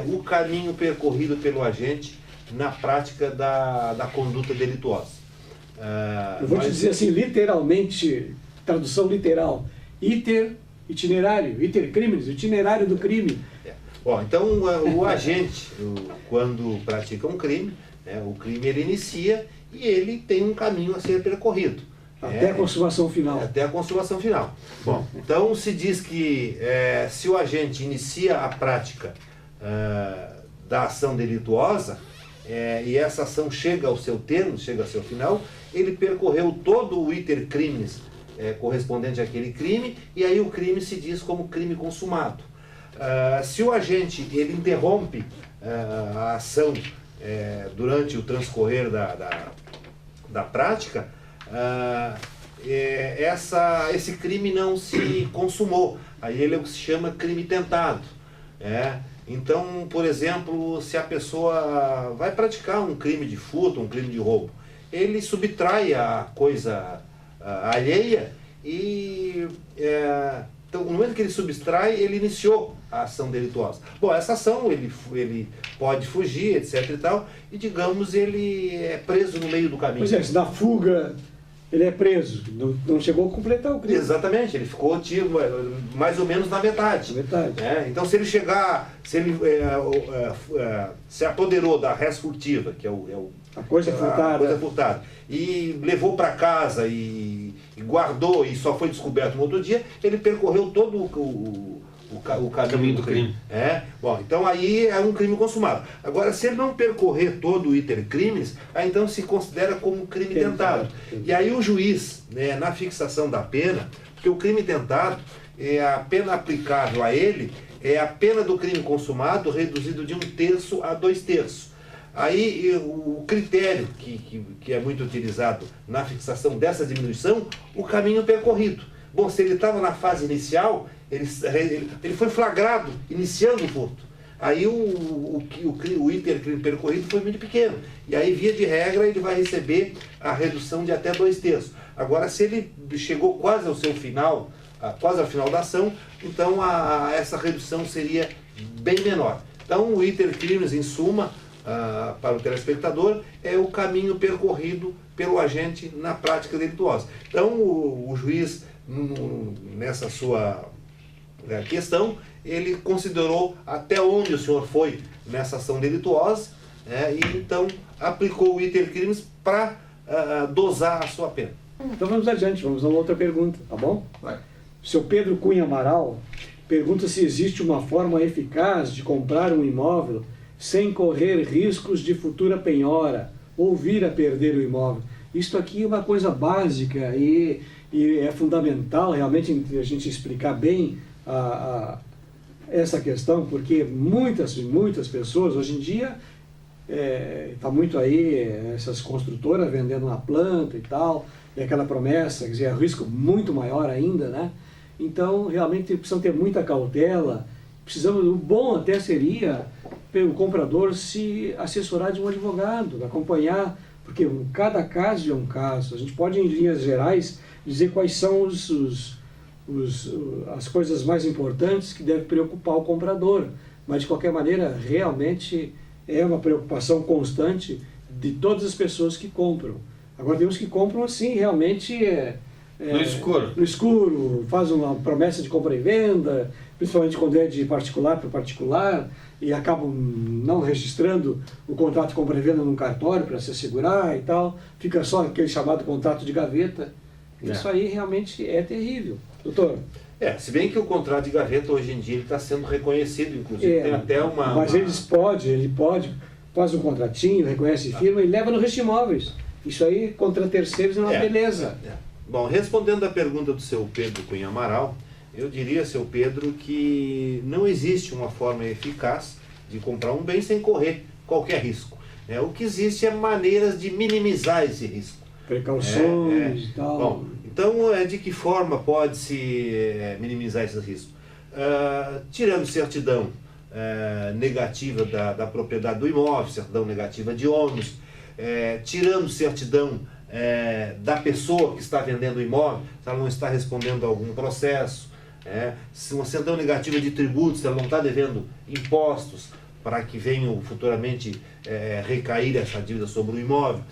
O caminho percorrido pelo agente na prática da conduta delituosa. Eu vou te dizer assim, literalmente, tradução literal, itinerário, iter crimes, itinerário do crime. Bom, então o agente, quando pratica um crime, o crime ele inicia e ele tem um caminho a ser percorrido. Até a consumação final. Até a consumação final. Bom, então se diz que se o agente inicia a prática da ação delituosa, e essa ação chega ao seu termo, chega ao seu final, ele percorreu todo o iter criminis correspondente àquele crime, e aí o crime se diz como crime consumado. Se o agente ele interrompe a ação durante o transcorrer da prática, esse crime não se consumou. Aí ele é o que se chama crime tentado. Então, por exemplo, se a pessoa vai praticar um crime de furto, um crime de roubo, ele subtrai a coisa alheia e, então, no momento que ele subtrai, ele iniciou a ação delituosa. Bom, essa ação, ele pode fugir, etc e tal, e digamos, ele é preso no meio do caminho. Pois é, se dá fuga, ele é preso, não chegou a completar o crime. Exatamente, ele ficou mais ou menos na metade. Então, se ele chegar, se ele se apoderou da res furtiva, que é a coisa furtada, e levou para casa e guardou e só foi descoberto no outro dia, ele percorreu todo o caminho do crime. Bom, então aí é um crime consumado. Agora, se ele não percorrer todo o iter criminis, aí então se considera como crime tentado. E aí o juiz, na fixação da pena, porque o crime tentado, a pena aplicável a ele é a pena do crime consumado reduzido de 1/3 a 2/3. Aí o critério que é muito utilizado na fixação dessa diminuição, o caminho percorrido. Bom, se ele estava na fase inicial, ele foi flagrado iniciando o furto. Aí o iter crime percorrido foi muito pequeno. E aí, via de regra, ele vai receber a redução de até 2/3. Agora, se ele chegou quase ao seu final, quase ao final da ação, então essa redução seria bem menor. Então, o iter criminis, em suma, para o telespectador, é o caminho percorrido pelo agente na prática delituosa. Então, o juiz, nessa sua questão, ele considerou até onde o senhor foi nessa ação delituosa, e então aplicou o iter criminis para dosar a sua pena. Então vamos adiante, vamos a uma outra pergunta, tá bom? Vai. O seu Pedro Cunha Amaral pergunta se existe uma forma eficaz de comprar um imóvel sem correr riscos de futura penhora ou vir a perder o imóvel. Isto aqui é uma coisa básica e é fundamental realmente a gente explicar bem essa questão, porque muitas pessoas, hoje em dia, está muito aí essas construtoras vendendo uma planta e tal, e aquela promessa, quer dizer, é um risco muito maior ainda, né? Então, realmente, precisam ter muita cautela. O bom até seria o comprador se assessorar de um advogado, acompanhar, porque cada caso é um caso. A gente pode, em linhas gerais, dizer quais são as coisas mais importantes que devem preocupar o comprador, mas de qualquer maneira realmente é uma preocupação constante de todas as pessoas que compram. Agora tem uns que compram assim realmente no escuro, faz uma promessa de compra e venda, principalmente quando é de particular para particular, e acabam não registrando o contrato de compra e venda num cartório para se assegurar e tal, fica só aquele chamado contrato de gaveta. Isso aí realmente é terrível. Doutor? Se bem que o contrato de gaveta hoje em dia está sendo reconhecido, inclusive tem até uma... Mas ele pode, faz um contratinho, reconhece firma e leva no registro de imóveis. Isso aí, contra terceiros, é uma beleza. Bom, respondendo à pergunta do seu Pedro Cunha Amaral, eu diria, seu Pedro, que não existe uma forma eficaz de comprar um bem sem correr qualquer risco. O que existe é maneiras de minimizar esse risco. Precauções e tal. Bom, então, de que forma pode-se minimizar esse risco? Tirando certidão negativa da propriedade do imóvel, certidão negativa de ônus, tirando certidão da pessoa que está vendendo o imóvel, se ela não está respondendo a algum processo, se uma certidão negativa de tributos, se ela não está devendo impostos, para que venham futuramente recair essa dívida sobre o imóvel.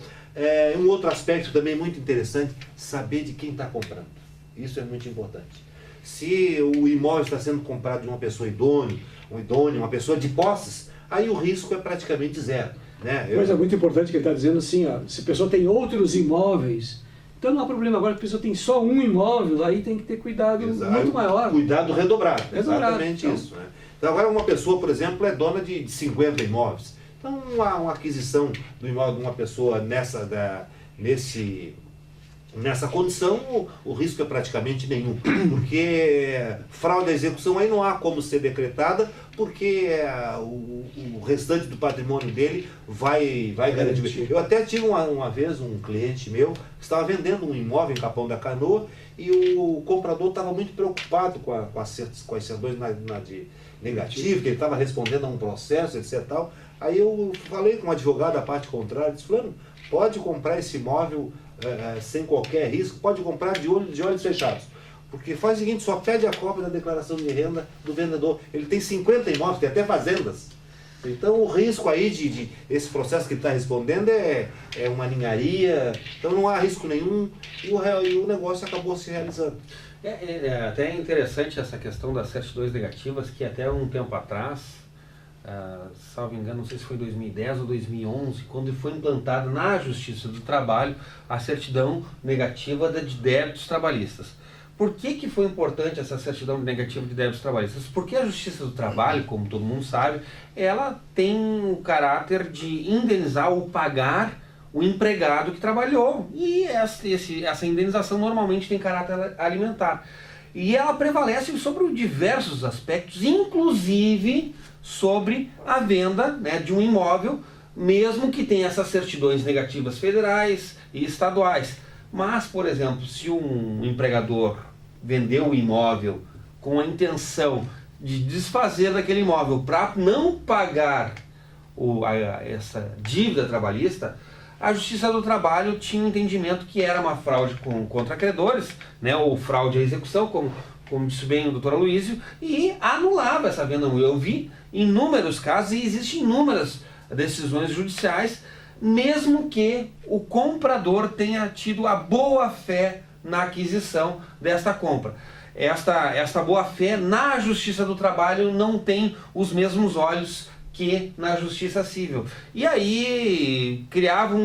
Um outro aspecto também muito interessante, saber de quem está comprando. Isso é muito importante. Se o imóvel está sendo comprado de uma pessoa idônea, uma pessoa de posses, aí o risco é praticamente zero. Né? Coisa muito importante que ele está dizendo assim, ó, se a pessoa tem outros imóveis, então não há problema. Agora, se a pessoa tem só um imóvel, aí tem que ter cuidado muito maior. Cuidado redobrado, exatamente então, isso. Né? Então, agora uma pessoa, por exemplo, é dona de 50 imóveis. Então, uma aquisição do imóvel de uma pessoa nessa condição, o risco é praticamente nenhum. Porque fraude à execução aí não há como ser decretada, porque o restante do patrimônio dele vai garantir. Eu até tive uma vez um cliente meu que estava vendendo um imóvel em Capão da Canoa e o comprador estava muito preocupado com as certidões de negativo, que ele estava respondendo a um processo, etc. Tal. Aí eu falei com um advogado da parte contrária, disse, fulano, pode comprar esse imóvel sem qualquer risco, pode comprar de olhos fechados. Porque faz o seguinte, só pede a cópia da declaração de renda do vendedor. Ele tem 50 imóveis, tem até fazendas. Então o risco aí esse processo que ele está respondendo é uma ninharia, então não há risco nenhum e o negócio acabou se realizando. É até interessante essa questão das certidões negativas, que até um tempo atrás, salvo engano, não sei se foi em 2010 ou 2011, quando foi implantada na Justiça do Trabalho a certidão negativa de débitos trabalhistas. Por que foi importante essa certidão negativa de débitos trabalhistas? Porque a Justiça do Trabalho, como todo mundo sabe, ela tem o caráter de indenizar ou pagar o empregado que trabalhou. E essa indenização normalmente tem caráter alimentar. E ela prevalece sobre diversos aspectos, inclusive sobre a venda, né, de um imóvel, mesmo que tenha essas certidões negativas federais e estaduais. Mas, por exemplo, se um empregador vendeu o imóvel com a intenção de desfazer daquele imóvel para não pagar essa dívida trabalhista, a Justiça do Trabalho tinha um entendimento que era uma fraude contra credores, né, ou fraude à execução, como disse bem o doutor Aloysio, e anulava essa venda. Eu vi inúmeros casos e existem inúmeras decisões judiciais, mesmo que o comprador tenha tido a boa-fé na aquisição desta compra. Esta boa-fé na Justiça do Trabalho não tem os mesmos olhos que na Justiça Civil. E aí criava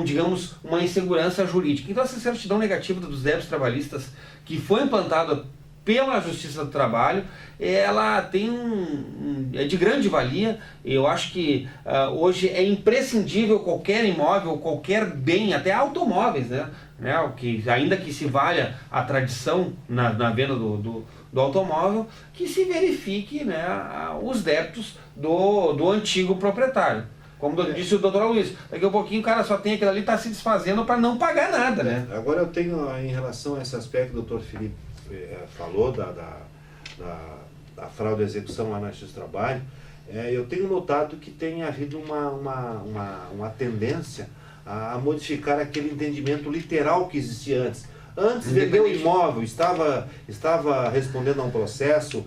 digamos, uma insegurança jurídica. Então essa certidão negativa dos débitos trabalhistas que foi implantada pela Justiça do Trabalho, ela é de grande valia. Eu acho que hoje é imprescindível qualquer imóvel, qualquer bem, até automóveis, né? Ainda que se valha a tradição na venda do automóvel, que se verifique, né, os débitos do antigo proprietário. Como disse o doutor Aloysio, daqui a pouquinho o cara só tem aquilo ali, está se desfazendo para não pagar nada, né? Agora eu tenho, em relação a esse aspecto que o doutor Felipe falou da fraude à execução lá na Justiça do Trabalho, eu tenho notado que tem havido uma tendência a modificar aquele entendimento literal que existia antes. Antes, vendeu o imóvel, estava respondendo a um processo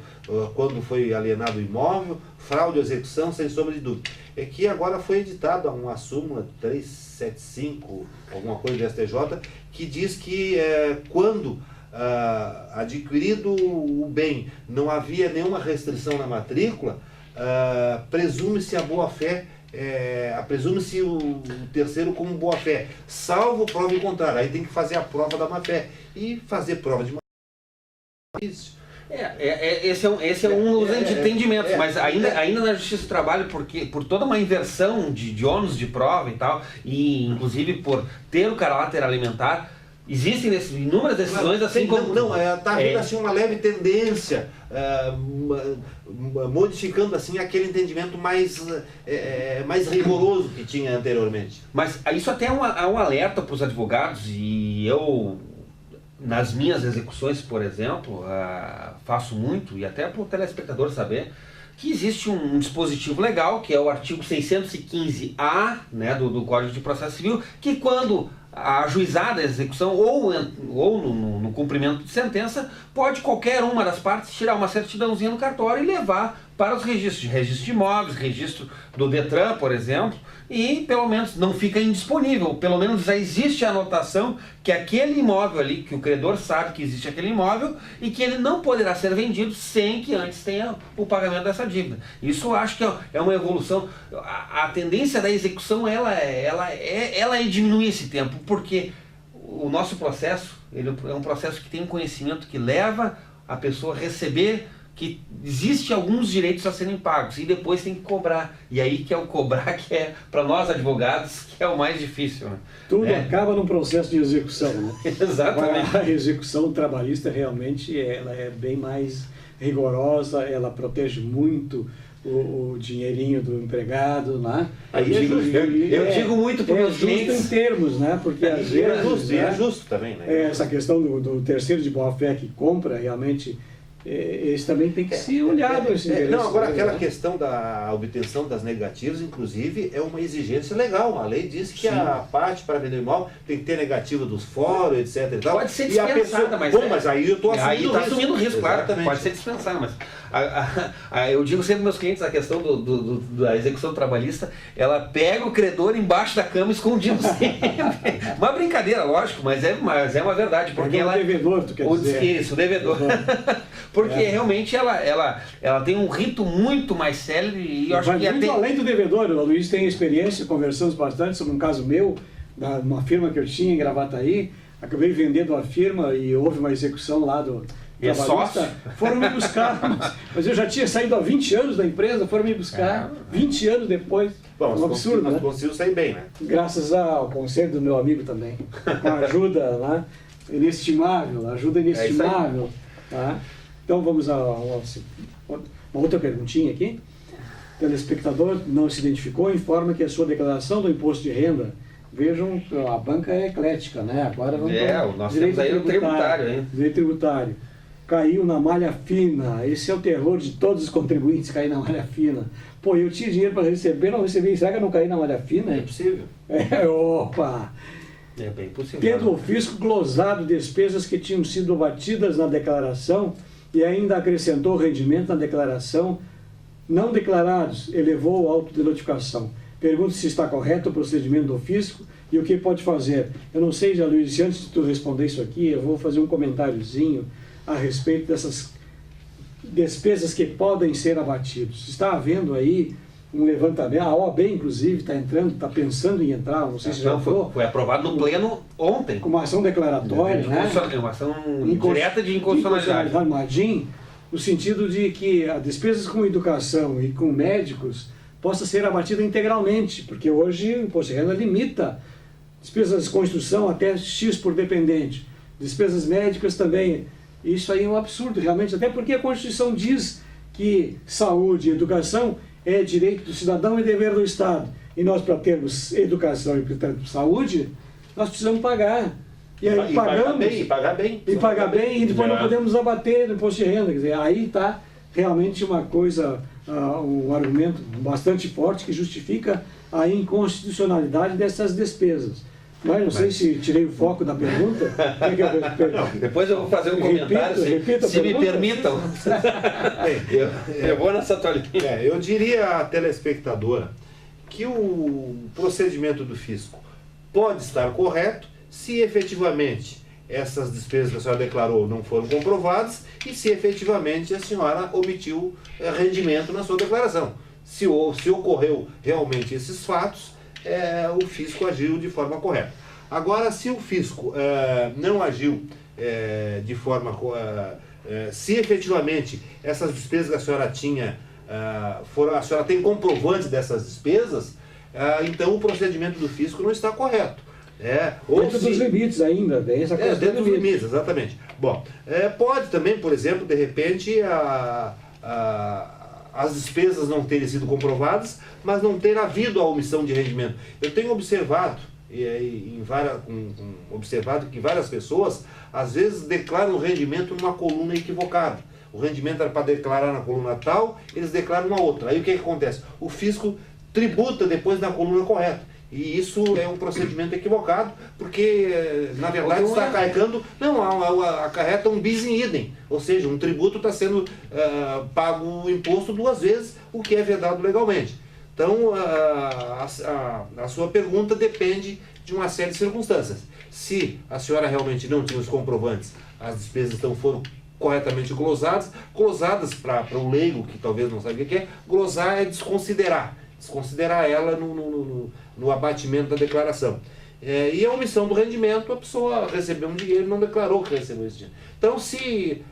quando foi alienado o imóvel, fraude à execução, sem sombra de dúvida. É que agora foi editada uma súmula 375, alguma coisa do STJ, que diz que quando adquirido o bem, não havia nenhuma restrição na matrícula, presume-se a boa-fé, presume-se o terceiro como boa-fé, salvo prova em contrário. Aí tem que fazer a prova da má-fé. E fazer prova de má-fé. Esse é um dos entendimentos, mas ainda na Justiça do Trabalho, porque por toda uma inversão de ônus de prova e tal, e inclusive por ter o caráter alimentar, existem inúmeras decisões assim como... Está havendo assim uma leve tendência, modificando assim aquele entendimento mais rigoroso que tinha anteriormente. Mas isso até é um alerta para os advogados, e eu, nas minhas execuções, por exemplo, faço muito, e até para o telespectador saber, que existe um dispositivo legal, que é o artigo 615-A, né, do Código de Processo Civil, que quando a ajuizada a execução ou no cumprimento de sentença, pode qualquer uma das partes tirar uma certidãozinha no cartório e levar para os registro de imóveis, registro do Detran, por exemplo, e pelo menos não fica indisponível, pelo menos já existe a anotação que aquele imóvel ali, que o credor sabe que existe aquele imóvel e que ele não poderá ser vendido sem que antes tenha o pagamento dessa dívida. Isso eu acho que é uma evolução. A tendência da execução ela é diminuir esse tempo, porque o nosso processo ele é um processo que tem um conhecimento que leva a pessoa a receber que existe alguns direitos a serem pagos e depois tem que cobrar. E aí que é o cobrar que é, para nós advogados, que é o mais difícil. Né? Tudo acaba num processo de execução. Né? Exatamente. A execução trabalhista realmente ela é bem mais rigorosa, ela protege muito o dinheirinho do empregado, né? Aí eu digo muito para os meus clientes. Justo em termos, né? Porque às vezes... É justo também, né? Essa questão do terceiro de boa-fé que compra, realmente... Esse também tem que ser olhado. Não, agora aquela questão da obtenção das negativas, inclusive, é uma exigência legal. A lei diz que a parte para vender imóvel tem que ter negativa dos fóruns, etc. E tal. Pode ser dispensada, mas aí eu estou assumindo risco, claro. Exatamente. Pode ser dispensada, mas eu digo sempre aos meus clientes a questão da execução trabalhista, ela pega o credor embaixo da cama escondido sempre. Uma brincadeira, lógico, mas é uma verdade. Porque o devedor, tu quer dizer. Isso, o devedor. Porque realmente ela tem um rito muito mais célere e eu acho que muito além do devedor. O Luiz tem experiência, conversamos bastante sobre um caso meu, uma firma que eu tinha em Gravataí, acabei vendendo a firma e houve uma execução lá do trabalhista. Foram me buscar, mas eu já tinha saído há 20 anos da empresa, foram me buscar 20 anos depois. Bom, um absurdo, mas né? conseguiu sair bem, né? Graças ao conselho do meu amigo também, com a ajuda lá, inestimável, ajuda inestimável. Tá? Então vamos a uma outra perguntinha aqui. O telespectador não se identificou, informa que a sua declaração do imposto de renda, vejam, a banca é eclética, né? Agora vamos nós temos aí o tributário, hein? Direito tributário. Caiu na malha fina. Esse é o terror de todos os contribuintes, cair na malha fina. Pô, eu tinha dinheiro para receber, não recebi. Será que eu não caí na malha fina? É possível. Opa! É bem possível. Tendo o fisco glosado despesas que tinham sido batidas na declaração e ainda acrescentou rendimento na declaração não declarados, elevou a autodenotificação. Pergunto se está correto o procedimento do fisco e o que pode fazer. Eu não sei, já Luiz, antes de tu responder isso aqui, eu vou fazer um comentáriozinho a respeito dessas despesas que podem ser abatidos. Está havendo aí um levantamento, a OAB inclusive está entrando, está pensando em entrar, não sei se já foi aprovado no pleno ontem. Com uma ação declaratória, né? Uma ação direta de inconstitucionalidade. No sentido de que as despesas com educação e com médicos possa ser abatida integralmente, porque hoje o imposto de renda limita despesas de construção até X por dependente, despesas médicas também. Isso aí é um absurdo, realmente, até porque a Constituição diz que saúde e educação é direito do cidadão e dever do Estado. E nós, para termos educação e, portanto, saúde, nós precisamos pagar. E aí pagamos. E pagar bem. E pagar bem, e depois não podemos abater no imposto de renda. Quer dizer, aí está realmente uma coisa, um argumento bastante forte que justifica a inconstitucionalidade dessas despesas. Mas não sei se tirei o foco da pergunta. Depois eu vou fazer um comentário, se me permitam. Eu vou nessa toalhinha. Eu diria à telespectadora que o procedimento do fisco pode estar correto se efetivamente essas despesas que a senhora declarou não foram comprovadas e se efetivamente a senhora omitiu rendimento na sua declaração. Se ocorreu realmente esses fatos, o fisco agiu de forma correta. Agora, se o fisco não agiu de forma... se efetivamente essas despesas que a senhora tinha, a senhora tem comprovante dessas despesas, então o procedimento do fisco não está correto. Dentro dos limites ainda, dentro dos limites, exatamente. Bom, pode também, por exemplo, de repente, as despesas não terem sido comprovadas, mas não ter havido a omissão de rendimento. Eu tenho observado, observado que várias pessoas, às vezes, declaram o rendimento numa coluna equivocada. O rendimento era para declarar na coluna tal, eles declaram uma outra. Aí o que acontece? O fisco tributa depois na coluna correta. E isso é um procedimento equivocado, porque, na verdade, está acarretando, acarreta um bis in idem, ou seja, um tributo está sendo pago o imposto 2 vezes, o que é vedado legalmente. Então, a sua pergunta depende de uma série de circunstâncias. Se a senhora realmente não tinha os comprovantes, as despesas então foram corretamente glosadas para o leigo, que talvez não saiba o que é, glosar é desconsiderar ela no abatimento da declaração. E a omissão do rendimento, a pessoa recebeu um dinheiro e não declarou que recebeu esse dinheiro. Então, se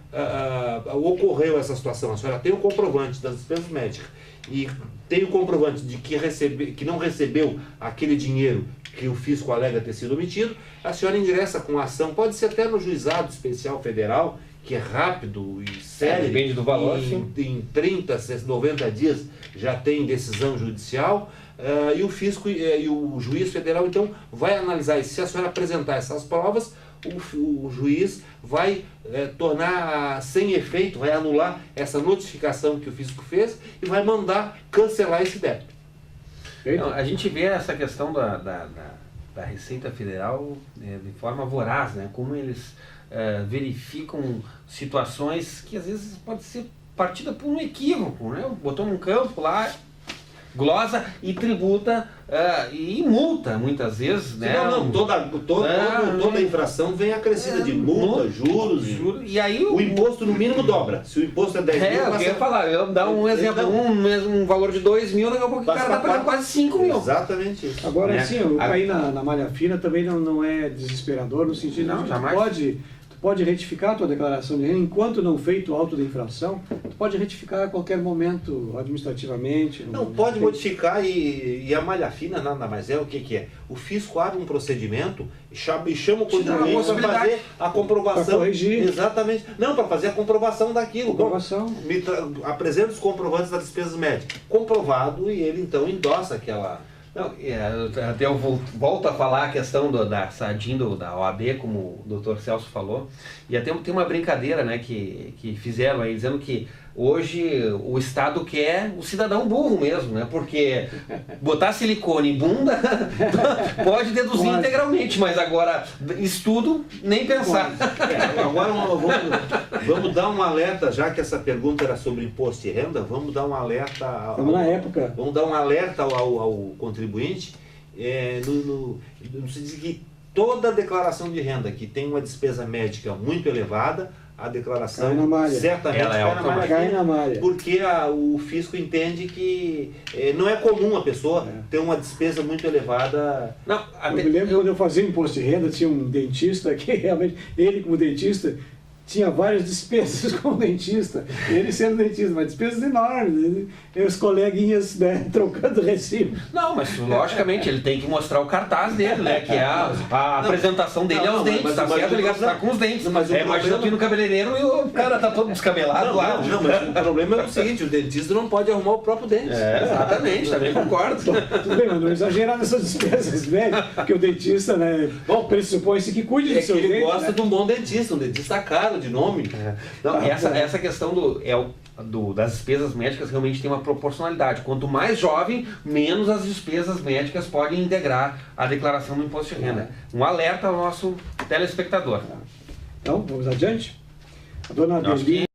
ocorreu essa situação, a senhora tem o comprovante das despesas médicas e tem o comprovante de que não recebeu aquele dinheiro que o fisco alega ter sido omitido, a senhora ingressa com ação, pode ser até no Juizado Especial Federal, que é rápido e sério. Depende do valor, em 30, 90 dias já tem decisão judicial, e o fisco e o juiz federal então vai analisar isso. Se a senhora apresentar essas provas, o juiz vai tornar sem efeito, vai anular essa notificação que o fisco fez e vai mandar cancelar esse débito. Então, a gente vê essa questão da Receita Federal de forma voraz, né? Como eles verificam situações que às vezes pode ser partida por um equívoco, né? Botou num campo lá, glosa e tributa e multa muitas vezes, né? Toda infração vem acrescida de multa, juros. E aí o imposto no mínimo dobra. Se o imposto é 10 mil, eu queria falar, eu dar um exemplo, um valor de 2 mil, daqui a pouco o cara está pagando quase 5 mil. Exatamente isso. Agora, assim, cair na malha fina também não é desesperador, no sentido de que tu pode retificar a tua declaração de renda, enquanto não feito o auto de infração, tu pode retificar a qualquer momento, administrativamente. Não, pode modificar e a malha fina nada mais é o que é. O fisco abre um procedimento e chama o contribuinte para fazer a comprovação. Para corrigir. Exatamente. Não, para fazer a comprovação daquilo. Comprovação. Apresenta os comprovantes das despesas médicas. Comprovado, e ele então endossa aquela... Não, até eu volto a falar a questão da SADIM, da OAB, como o Dr. Celso falou, e até tem uma brincadeira, né, que fizeram aí, dizendo que hoje o Estado quer o cidadão burro mesmo, né, porque botar silicone em bunda pode deduzir integralmente, mas agora estudo, nem pensar. Agora vamos dar um alerta, já que essa pergunta era sobre imposto de renda, vamos dar um alerta ao contribuinte, no sentido que toda declaração de renda que tem uma despesa médica muito elevada, a declaração certamente cai na malha. Porque o fisco entende que não é comum a pessoa ter uma despesa muito elevada. Eu me lembro quando eu fazia imposto de renda, tinha um dentista que realmente, ele como dentista, tinha várias despesas como dentista, ele sendo dentista, mas despesas enormes, e os coleguinhas, né, trocando recibo. Não, mas logicamente ele tem que mostrar o cartaz dele, né, que é a apresentação dele aos dentes, tá certo? Ele está com os dentes. Imagina aqui no cabeleireiro e o cara tá todo descabelado lá. Não, mas o problema é o seguinte, o dentista não pode arrumar o próprio dente. Exatamente, também concordo. Tudo bem, mas não exagerar nessas despesas, né, porque o dentista, né, pressupõe-se que cuide do seu dente. Ele gosta de um bom dentista, um dentista caro, de nome. Não, essa questão das despesas médicas realmente tem uma proporcionalidade. Quanto mais jovem, menos as despesas médicas podem integrar a declaração do imposto de renda. Um alerta ao nosso telespectador. Então, vamos adiante? A dona Adeline...